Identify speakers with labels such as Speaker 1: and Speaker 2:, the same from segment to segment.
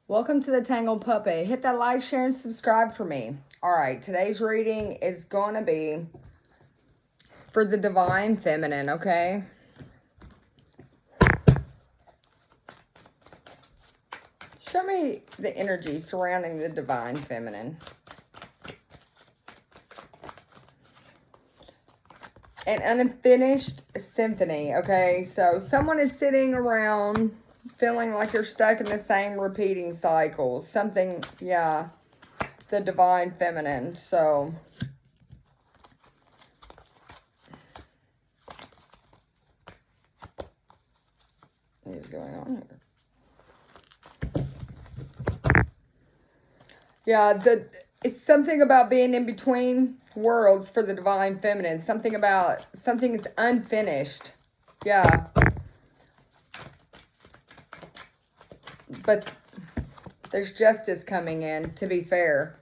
Speaker 1: Welcome to the Tangled Puppy. Hit that like, share, and subscribe for me. Alright, today's reading is going to be for the Divine Feminine, okay? Show me the energy surrounding the Divine Feminine. An unfinished symphony, okay? So someone is sitting around feeling like they're stuck in the same repeating cycle. Something, yeah, the Divine Feminine. So what is going on here? Yeah, it's something about being in between worlds for the Divine Feminine. Something is unfinished. Yeah. But there's justice coming in, to be fair.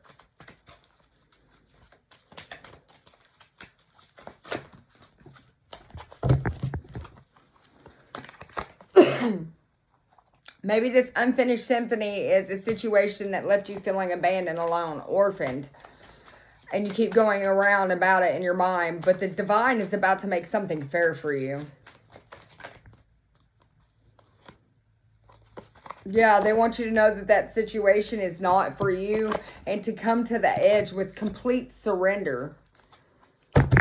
Speaker 1: Maybe this unfinished symphony is a situation that left you feeling abandoned, alone, orphaned. And you keep going around about it in your mind. But the divine is about to make something fair for you. Yeah, they want you to know that that situation is not for you. And to come to the edge with complete surrender.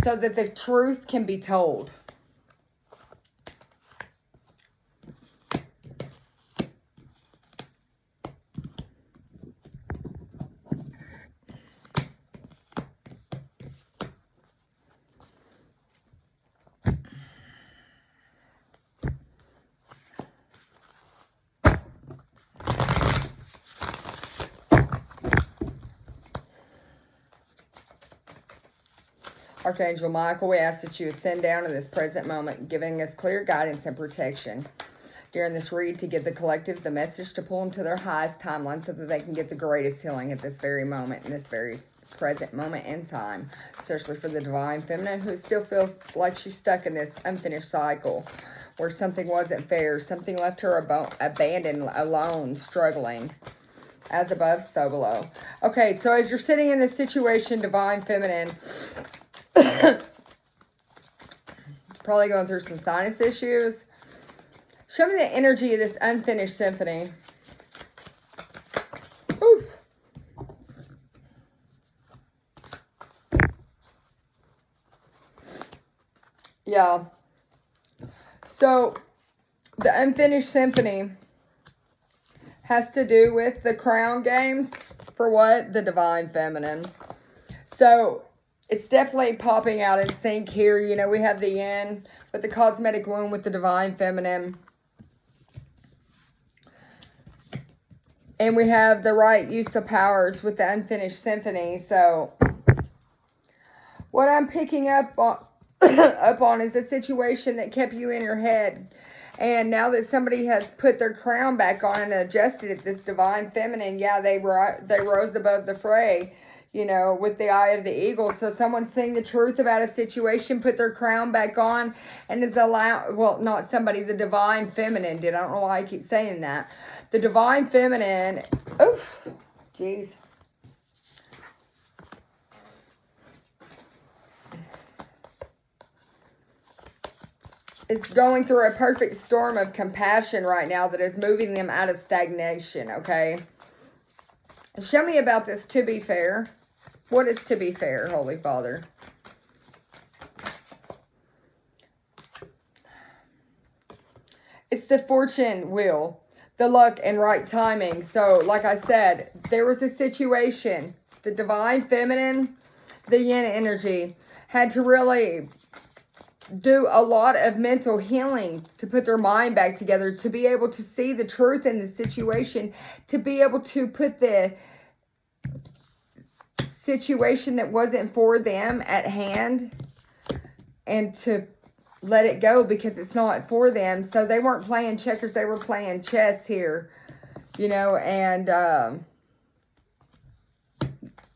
Speaker 1: So that the truth can be told. Archangel Michael, we ask that you ascend down in this present moment, giving us clear guidance and protection during this read to give the collective the message to pull them to their highest timeline so that they can get the greatest healing at this very moment, in this very present moment in time, especially for the Divine Feminine who still feels like she's stuck in this unfinished cycle where something wasn't fair, something left her abandoned, alone, struggling. As above, so below. Okay, so as you're sitting in this situation, Divine Feminine, probably going through some sinus issues. Show me the energy of this unfinished symphony. Oof. Yeah. So, the unfinished symphony has to do with the crown games for what? The Divine Feminine. So, it's definitely popping out in sync here. You know, we have the yin with the cosmetic womb with the Divine Feminine. And we have the right use of powers with the unfinished symphony. So, what I'm picking up on is a situation that kept you in your head. And now that somebody has put their crown back on and adjusted it, this Divine Feminine, yeah, they rose above the fray. You know, with the eye of the eagle. So someone's saying the truth about a situation, put their crown back on, and is not somebody, the Divine Feminine did. I don't know why I keep saying that. The Divine Feminine, oof, jeez. Is going through a perfect storm of compassion right now that is moving them out of stagnation, okay? Show me about this to be fair. What is to be fair, Holy Father? It's the fortune wheel, the luck and right timing. So, like I said, there was a situation. The Divine Feminine, the yin energy, had to really do a lot of mental healing to put their mind back together, to be able to see the truth in the situation, to be able to put the situation that wasn't for them at hand and to let it go because it's not for them. So they weren't playing checkers, they were playing chess here, you know. And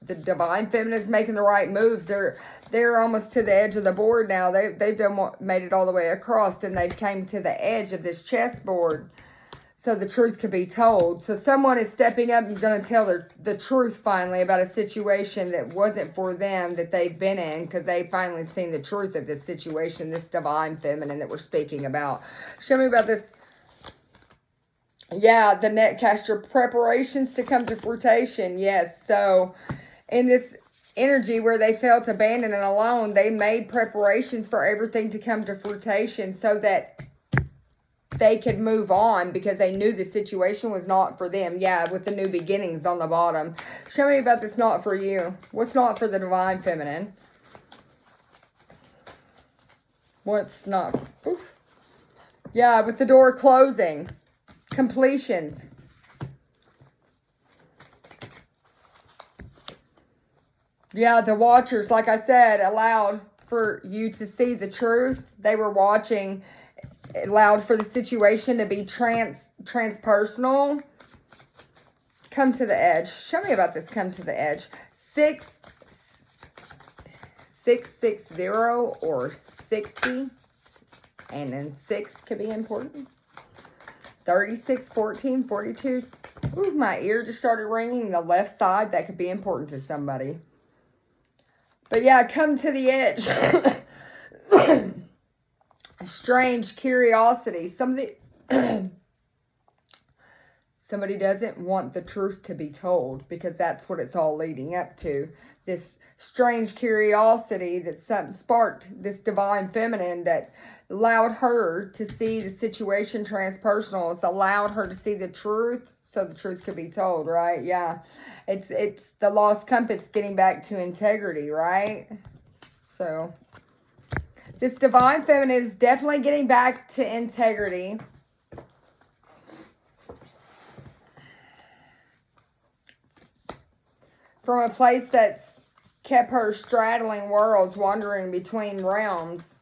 Speaker 1: the Divine Feminine is making the right moves. They're almost to the edge of the board now. They've made it all the way across, and they've came to the edge of this chessboard. so the truth could be told. So someone is stepping up and going to tell the truth finally about a situation that wasn't for them that they've been in, because they finally seen the truth of this situation, this divine feminine that we're speaking about. Show me about this. Yeah, the netcaster, preparations to come to fruition. Yes, so in this energy where they felt abandoned and alone, they made preparations for everything to come to fruition so that they could move on, because they knew the situation was not for them. Yeah, with the new beginnings on the bottom. Show me about this not for you. What's not for the divine feminine? What's not? Oof. Yeah, with the door closing. Completions. Yeah, the watchers, like I said, allowed for you to see the truth. They were watching, allowed for the situation to be transpersonal. Come to the edge. Show me about this come to the edge. 660 or 60. And then 6 could be important. 36, 14, 42. Ooh, my ear just started ringing. The left side, that could be important to somebody. But yeah, come to the edge. Strange curiosity. Somebody doesn't want the truth to be told, because that's what it's all leading up to. This strange curiosity that sparked this divine feminine that allowed her to see the situation transpersonal. It's allowed her to see the truth so the truth could be told, right? Yeah. It's the lost compass getting back to integrity, right? So this divine feminine is definitely getting back to integrity. From a place that's kept her straddling worlds, wandering between realms,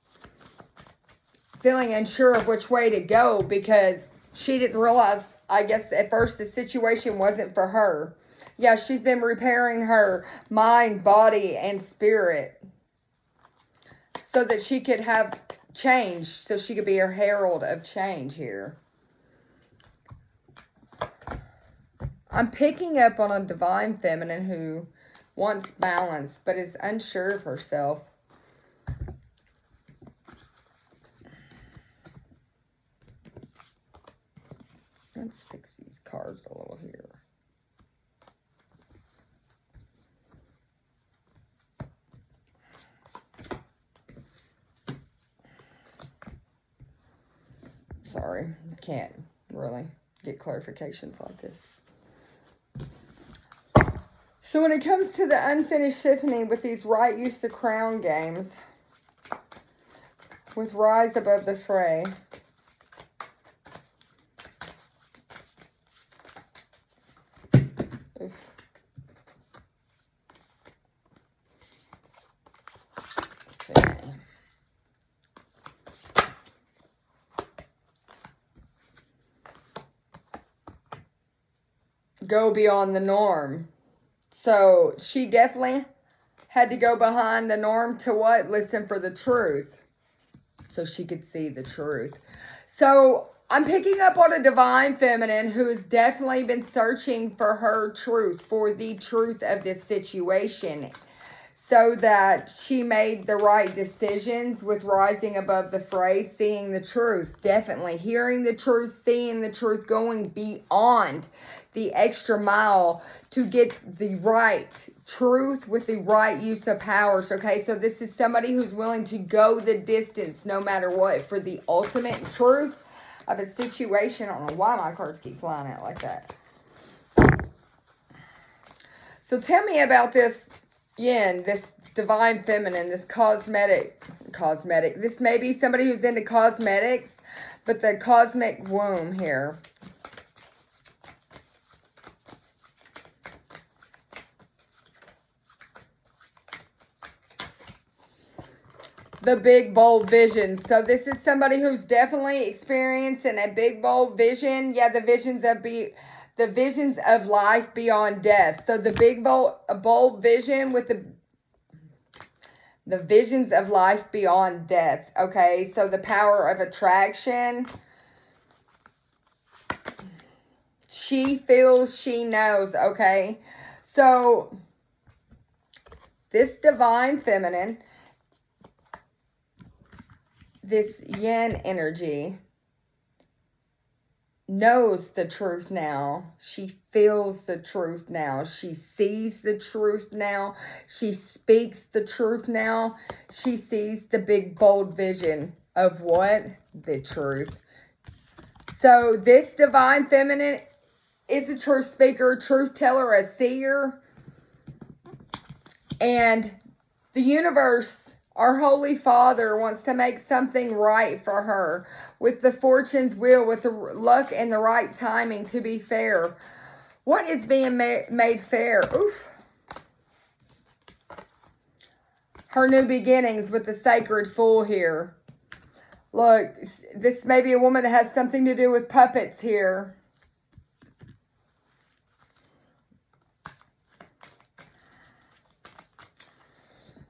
Speaker 1: feeling unsure of which way to go, because she didn't realize, I guess, at first the situation wasn't for her. Yeah, she's been repairing her mind, body, and spirit so that she could have change, so she could be a herald of change here. I'm picking up on a divine feminine who wants balance, but is unsure of herself. Let's fix these cards a little here. Sorry, can't really get clarifications like this. So when it comes to the unfinished symphony with these right use of crown games, with rise above the fray, go beyond the norm. So she definitely had to go behind the norm to what? Listen for the truth. So she could see the truth. So I'm picking up on a divine feminine who has definitely been searching for her truth, for the truth of this situation, so that she made the right decisions with rising above the fray, seeing the truth, definitely hearing the truth, seeing the truth, going beyond the extra mile to get the right truth with the right use of powers. Okay, so this is somebody who's willing to go the distance no matter what for the ultimate truth of a situation. I don't know why my cards keep flying out like that. So tell me about this yin, this divine feminine, this cosmetic. This may be somebody who's into cosmetics, but the cosmic womb here. The big, bold vision. So this is somebody who's definitely experiencing a big, bold vision. Yeah, the visions of life beyond death. So the big, bold vision with the visions of life beyond death. Okay, so the power of attraction. She feels, she knows, okay? So, this divine feminine, this yin energy, knows the truth now. She feels the truth now. She sees the truth now. She speaks the truth now. She sees the big, bold vision of what? The truth. So this divine feminine is a truth speaker, truth teller, a seer. And the universe, our Holy Father, wants to make something right for her with the fortune's wheel, with the luck and the right timing to be fair. What is being made fair? Oof. Her new beginnings with the sacred fool here. Look, this may be a woman that has something to do with puppets here.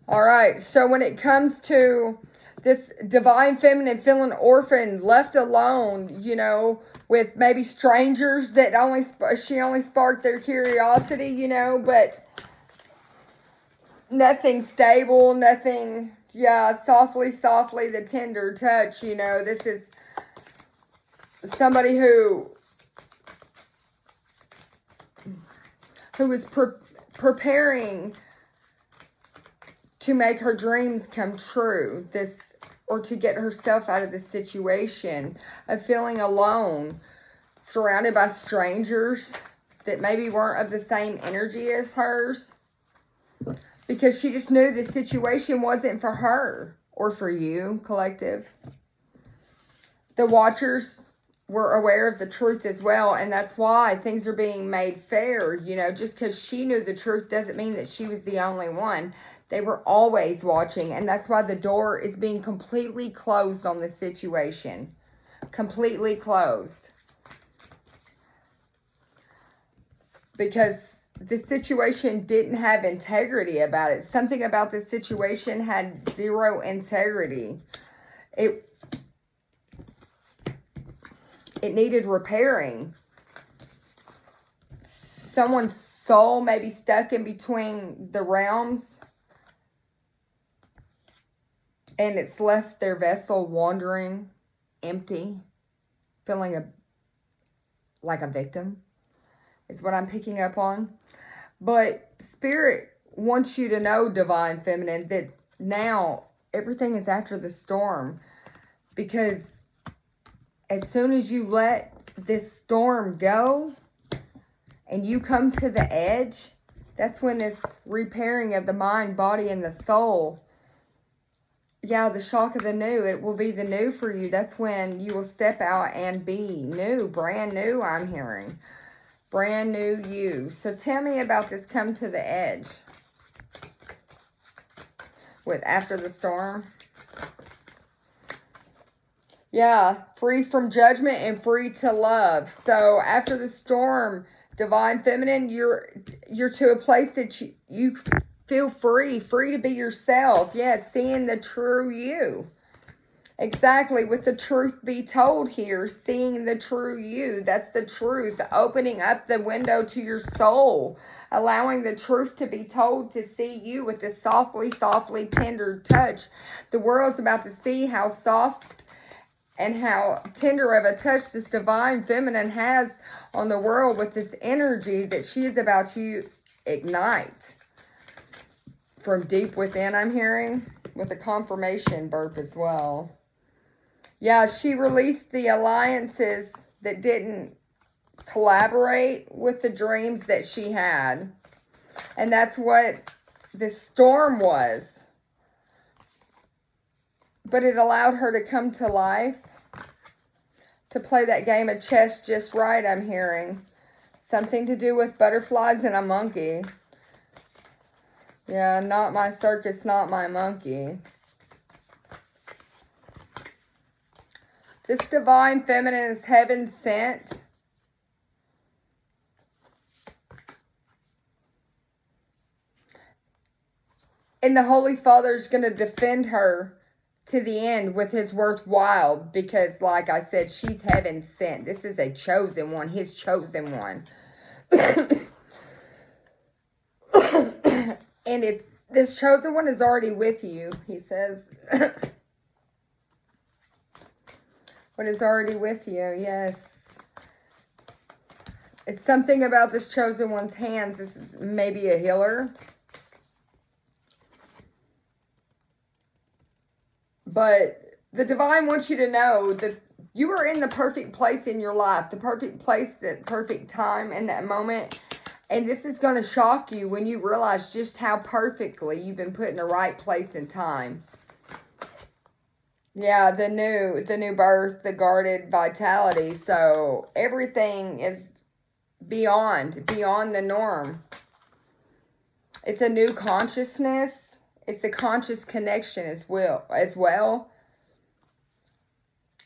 Speaker 1: All right, so when it comes to this divine feminine feeling orphaned, left alone, you know, with maybe strangers that she only sparked their curiosity, you know, but nothing stable, nothing, yeah, softly, the tender touch, you know. This is somebody who is preparing to make her dreams come true, or to get herself out of this situation of feeling alone, surrounded by strangers that maybe weren't of the same energy as hers, because she just knew the situation wasn't for her or for you, collective. The Watchers were aware of the truth as well, and that's why things are being made fair. You know, just because she knew the truth doesn't mean that she was the only one. They were always watching, and that's why the door is being completely closed on this situation. Completely closed. Because the situation didn't have integrity about it. Something about this situation had zero integrity. It needed repairing. Someone's soul may be stuck in between the realms, and it's left their vessel wandering, empty, feeling like a victim, is what I'm picking up on. But Spirit wants you to know, divine feminine, that now everything is after the storm. Because as soon as you let this storm go and you come to the edge, that's when this repairing of the mind, body, and the soul. Yeah, the shock of the new. It will be the new for you. That's when you will step out and be new, brand new, I'm hearing. Brand new you. So tell me about this come to the edge with after the storm. Yeah, free from judgment and free to love. So after the storm, divine feminine, you're to a place that you feel free to be yourself. Yes, seeing the true you. Exactly, with the truth be told here, seeing the true you. That's the truth, opening up the window to your soul, allowing the truth to be told, to see you with this softly, tender touch. The world's about to see how soft and how tender of a touch this divine feminine has on the world with this energy that she is about to ignite. From deep within, I'm hearing, with a confirmation burp as well. Yeah, she released the alliances that didn't collaborate with the dreams that she had. And that's what this storm was. But it allowed her to come to life, to play that game of chess just right, I'm hearing. Something to do with butterflies and a monkey. Yeah, not my circus, not my monkey. This divine feminine is heaven sent. And the Holy Father is going to defend her to the end with his worthwhile, because like I said, she's heaven sent. This is a chosen one, his chosen one. And this chosen one is already with you, he says. What is already with you, yes. It's something about this chosen one's hands. This is maybe a healer. But the divine wants you to know that you are in the perfect place in your life, the perfect place at perfect time in that moment. And this is going to shock you when you realize just how perfectly you've been put in the right place and time. Yeah, the new birth, the guarded vitality. So everything is beyond the norm. It's a new consciousness. It's a conscious connection as well.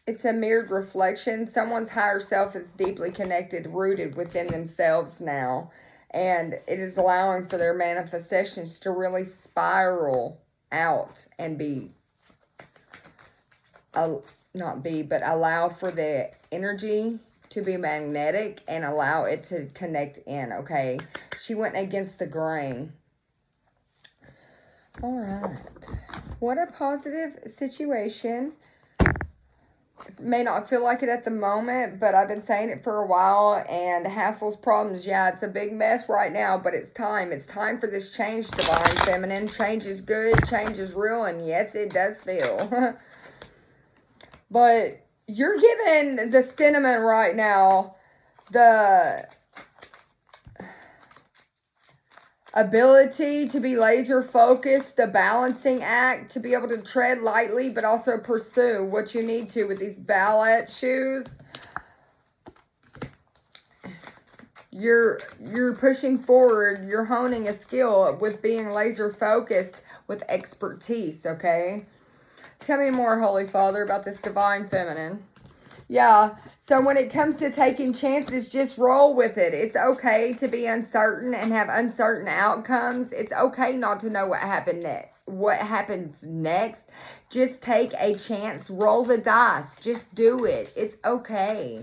Speaker 1: It's a mirrored reflection. Someone's higher self is deeply connected, rooted within themselves now. And it is allowing for their manifestations to really spiral out and allow for the energy to be magnetic and allow it to connect in, okay? She went against the grain. All right. What a positive situation. It may not feel like it at the moment, but I've been saying it for a while. And hassles, problems, yeah, it's a big mess right now, but it's time. It's time for this change, Divine Feminine. Change is good. Change is real. And yes, it does feel. But you're given the Stenneman right now the ability to be laser focused, the balancing act, to be able to tread lightly but also pursue what you need to with these ballet shoes. You're pushing forward, you're honing a skill with being laser focused with expertise, okay? Tell me more, Holy Father, about this Divine Feminine. Yeah, so when it comes to taking chances, just roll with it. It's okay to be uncertain and have uncertain outcomes. It's okay not to know what happens next. Just take a chance, roll the dice, just do it. It's okay.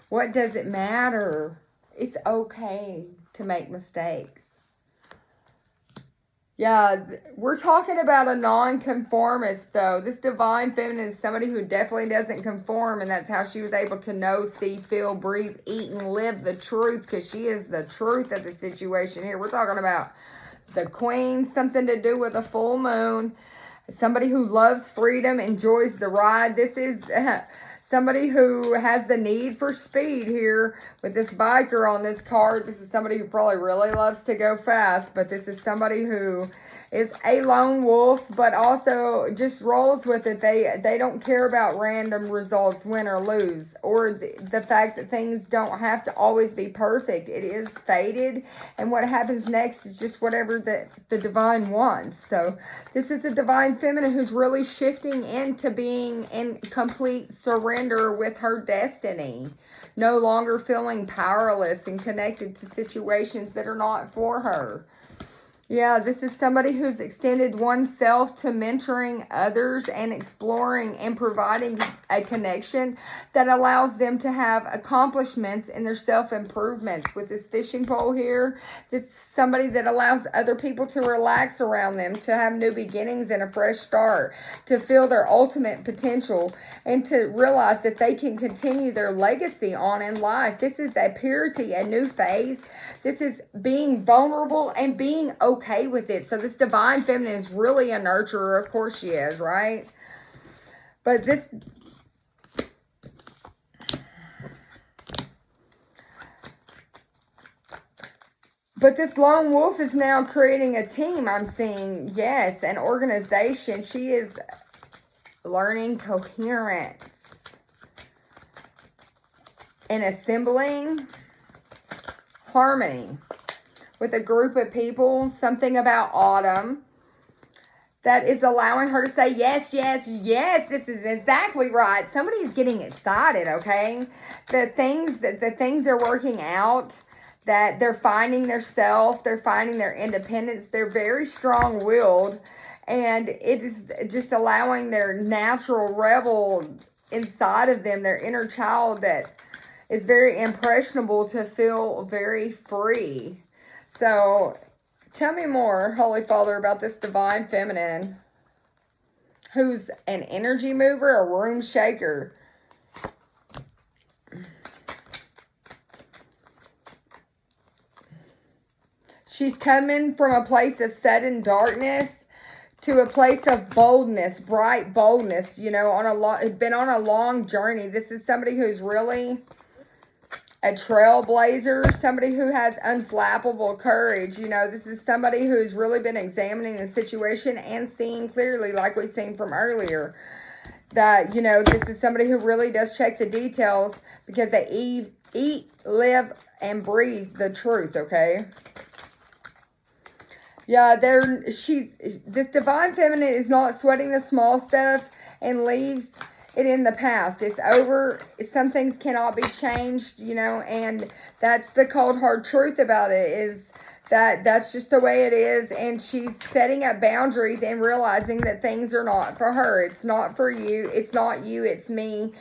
Speaker 1: What does it matter? It's okay to make mistakes. Yeah, we're talking about a non-conformist, though. This Divine Feminine is somebody who definitely doesn't conform, and that's how she was able to know, see, feel, breathe, eat, and live the truth, because she is the truth of the situation here. We're talking about the Queen, something to do with a full moon, somebody who loves freedom, enjoys the ride. This is somebody who has the need for speed here with this biker on this card. This is somebody who probably really loves to go fast, but this is somebody who is a lone wolf, but also just rolls with it. They don't care about random results, win or lose, or the fact that things don't have to always be perfect. It is fated, and what happens next is just whatever the divine wants. So this is a Divine Feminine who's really shifting into being in complete surrender with her destiny. No longer feeling powerless and connected to situations that are not for her. Yeah, this is somebody who's extended oneself to mentoring others and exploring and providing a connection that allows them to have accomplishments in their self-improvements. With this fishing pole here, this is somebody that allows other people to relax around them, to have new beginnings and a fresh start, to feel their ultimate potential, and to realize that they can continue their legacy on in life. This is a purity, a new phase. This is being vulnerable and being okay with it. So this Divine Feminine is really a nurturer. Of course she is, right? But this lone wolf is now creating a team. I'm seeing, yes, an organization. She is learning coherence and assembling harmony with a group of people. Something about autumn that is allowing her to say, yes, yes, yes, this is exactly right. Somebody is getting excited, okay? The things are working out, that they're finding their self, they're finding their independence. They're very strong-willed, And it is just allowing their natural rebel inside of them, their inner child that is very impressionable, to feel very free. So tell me more, Holy Father, about this divine feminine who's an energy mover, a room shaker. She's coming from a place of sudden darkness to a place of boldness, bright boldness, you know, been on a long journey. This is somebody who's really a trailblazer, somebody who has unflappable courage. You know, this is somebody who's really been examining the situation and seeing clearly, like we've seen from earlier, that, you know, this is somebody who really does check the details because they eat, live, and breathe the truth, okay? Yeah, this divine feminine is not sweating the small stuff and leaves it in the past. It's over. Some things cannot be changed, you know, and that's the cold hard truth about it, is that that's just the way it is. And she's setting up boundaries and realizing that things are not for her. It's not for you. It's not you. It's me.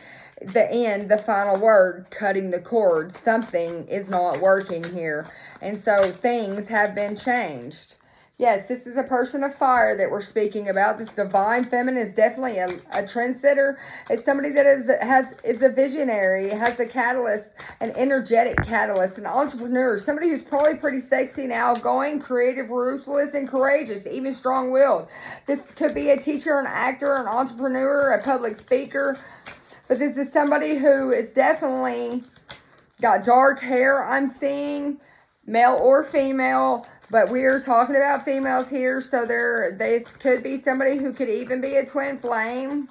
Speaker 1: The end, the final word, cutting the cord. Something is not working here. And so things have been changed. Yes, this is a person of fire that we're speaking about. This divine feminine is definitely a trendsetter. It's somebody that is a visionary, has a catalyst, an energetic catalyst, an entrepreneur, somebody who's probably pretty sexy and outgoing, creative, ruthless, and courageous, even strong-willed. This could be a teacher, an actor, an entrepreneur, a public speaker. But this is somebody who is definitely got dark hair, I'm seeing, male or female. But we're talking about females here, so this could be somebody who could even be a twin flame.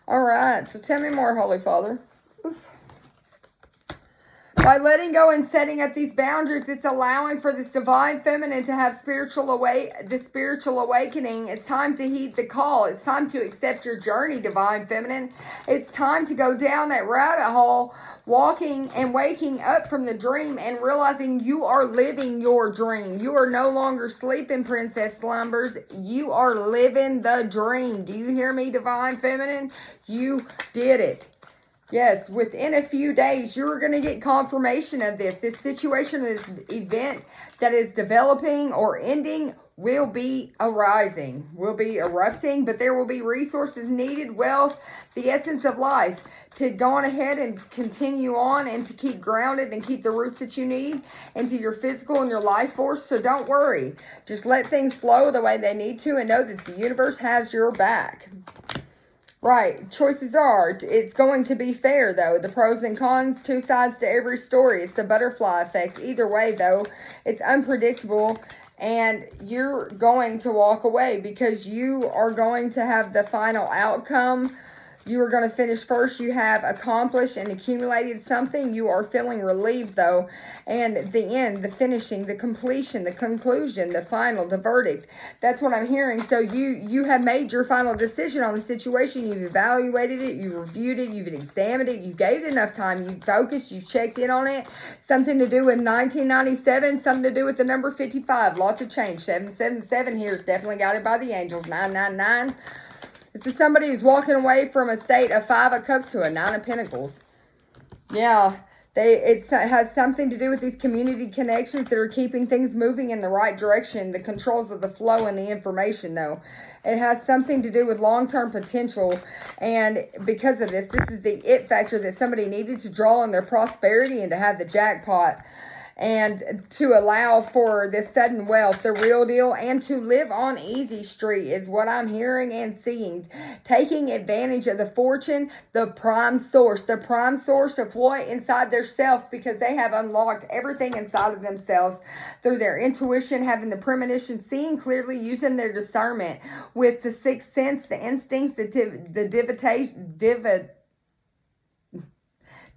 Speaker 1: All right, so tell me more, Holy Father. Oof. By letting go and setting up these boundaries, it's allowing for this divine feminine to have spiritual awakening. It's time to heed the call. It's time to accept your journey, divine feminine. It's time to go down that rabbit hole, walking and waking up from the dream and realizing you are living your dream. You are no longer sleeping, princess slumbers. You are living the dream. Do you hear me, divine feminine? You did it. Yes, within a few days, you're going to get confirmation of this. This situation, this event that is developing or ending will be arising, will be erupting, but there will be resources needed, wealth, the essence of life, to go on ahead and continue on and to keep grounded and keep the roots that you need into your physical and your life force. So don't worry. Just let things flow the way they need to and know that the universe has your back. Right. Choices are, it's going to be fair, though. The pros and cons, two sides to every story. It's the butterfly effect. Either way, though, it's unpredictable, and you're going to walk away because you are going to have the final outcome. You are going to finish first. You have accomplished and accumulated something. You are feeling relieved, though. And the end, the finishing, the completion, the conclusion, the final, the verdict. That's what I'm hearing. So you have made your final decision on the situation. You've evaluated it. You've reviewed it. You've examined it. You gave it enough time. You focused. You checked in on it. Something to do with 1997. Something to do with the number 55. Lots of change. 777 here is definitely guided by the angels. 999. This is somebody who's walking away from a state of 5 of Cups to a 9 of Pentacles. Yeah, it has something to do with these community connections that are keeping things moving in the right direction. The controls of the flow and the information, though. It has something to do with long-term potential. And because of this is the it factor that somebody needed to draw on their prosperity and to have the jackpot. And to allow for this sudden wealth, the real deal, and to live on easy street is what I'm hearing and seeing. Taking advantage of the fortune, the prime source of what inside their self, because they have unlocked everything inside of themselves through their intuition, having the premonition, seeing clearly, using their discernment with the sixth sense, the instincts,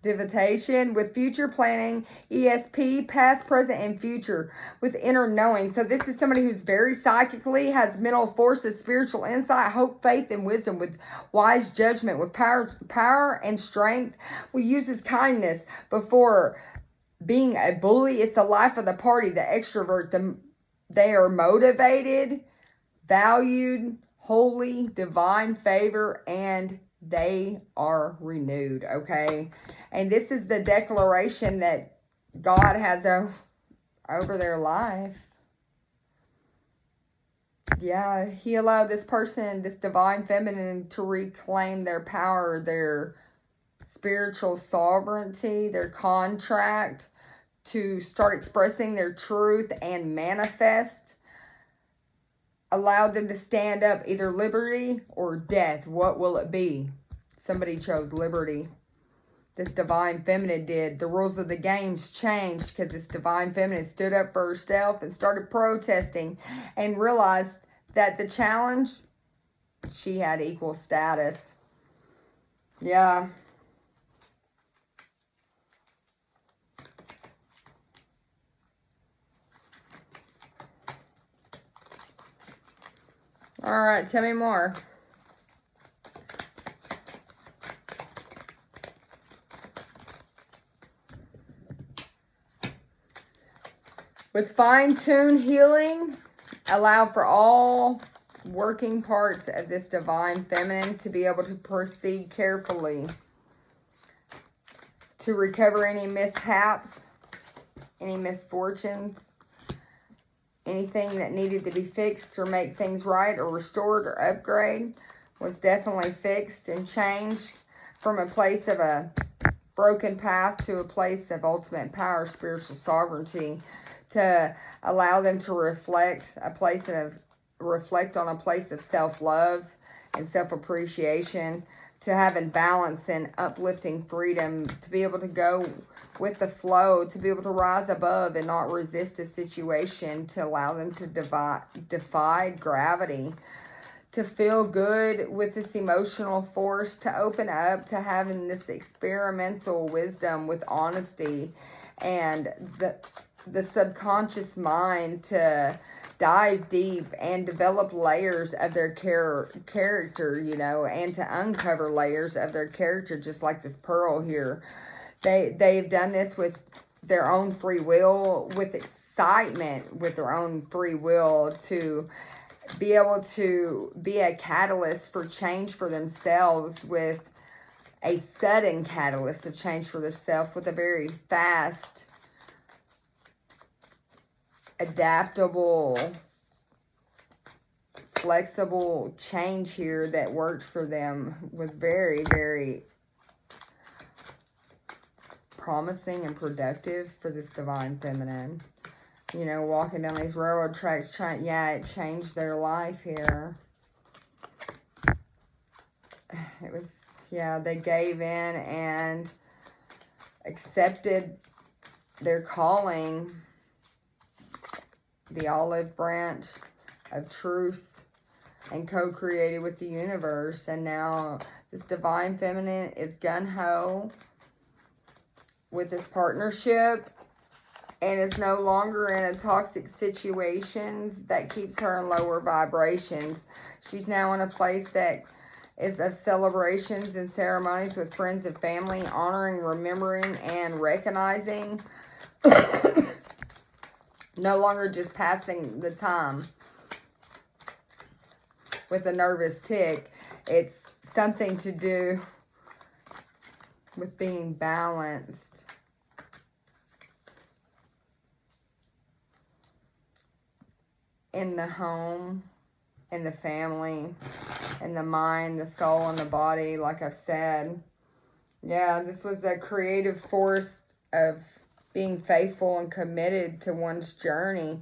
Speaker 1: divitation with future planning, ESP, past, present, and future with inner knowing. So this is somebody who's very psychically, has mental forces, spiritual insight, hope, faith, and wisdom with wise judgment, with power and strength. We use this kindness before being a bully. It's the life of the party, the extrovert. They are motivated, valued, holy, divine favor, and they are renewed, okay? And this is the declaration that God has over their life. Yeah, he allowed this person, this divine feminine, to reclaim their power, their spiritual sovereignty, their contract, to start expressing their truth and manifest. Allowed them to stand up, either liberty or death. What will it be? Somebody chose liberty. This divine feminine did. The rules of the games changed because this divine feminine stood up for herself and started protesting and realized that the challenge, she had equal status. Yeah. All right, tell me more. With fine-tuned healing, allow for all working parts of this divine feminine to be able to proceed carefully to recover any mishaps, any misfortunes, anything that needed to be fixed or make things right or restored or upgrade was definitely fixed and changed from a place of a broken path to a place of ultimate power, spiritual sovereignty, to allow them to reflect on a place of self-love and self-appreciation, to having balance and uplifting freedom, to be able to go with the flow, to be able to rise above and not resist a situation, to allow them to defy gravity, to feel good with this emotional force, to open up to having this experimental wisdom with honesty and the subconscious mind, to dive deep and develop layers of their character, you know, and to uncover layers of their character, just like this pearl here. They've done this with their own free will, with excitement, with their own free will, to be able to be a catalyst for change for themselves, with a sudden catalyst of change for themselves, with a very fast, adaptable, flexible change here that worked for them. Was very, very promising and productive for this divine feminine. You know, walking down these railroad tracks, it changed their life here. It was, they gave in and accepted their calling, the olive branch of truth, and co-created with the universe. And now this divine feminine is gung-ho with this partnership, and is no longer in a toxic situations that keeps her in lower vibrations. She's now in a place that is of celebrations and ceremonies with friends and family, honoring, remembering, and recognizing. No longer just passing the time with a nervous tick. It's something to do with being balanced. In the home, in the family, in the mind, the soul, and the body, like I've said. Yeah, this was a creative force of being faithful and committed to one's journey,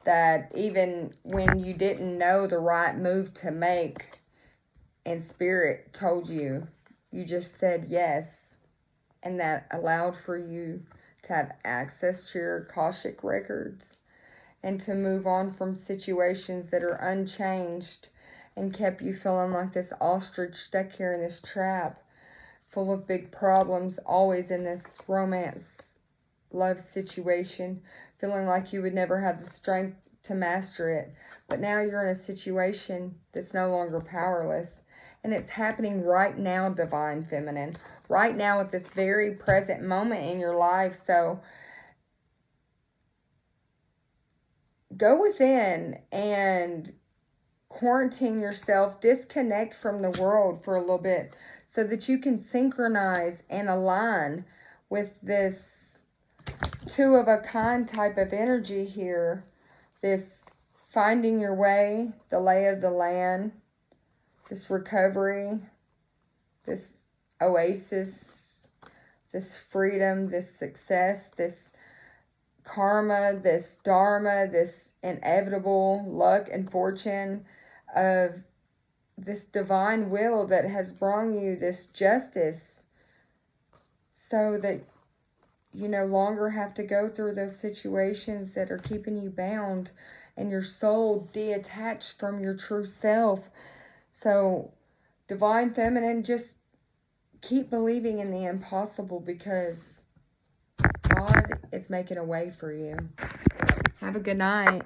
Speaker 1: that even when you didn't know the right move to make and spirit told you, you just said yes. And that allowed for you to have access to your Akashic records and to move on from situations that are unchanged and kept you feeling like this ostrich stuck here in this trap, full of big problems, always in this romance love situation, feeling like you would never have the strength to master it. But now you're in a situation that's no longer powerless. And it's happening right now, Divine Feminine. Right now at this very present moment in your life. So go within and quarantine yourself, disconnect from the world for a little bit so that you can synchronize and align with this two of a kind type of energy here. This finding your way, the lay of the land, this recovery, this oasis, this freedom, this success, this karma, this dharma, this inevitable luck and fortune of this divine will that has brought you this justice so that you no longer have to go through those situations that are keeping you bound and your soul detached from your true self. So, Divine Feminine, just keep believing in the impossible because God is making a way for you. Have a good night.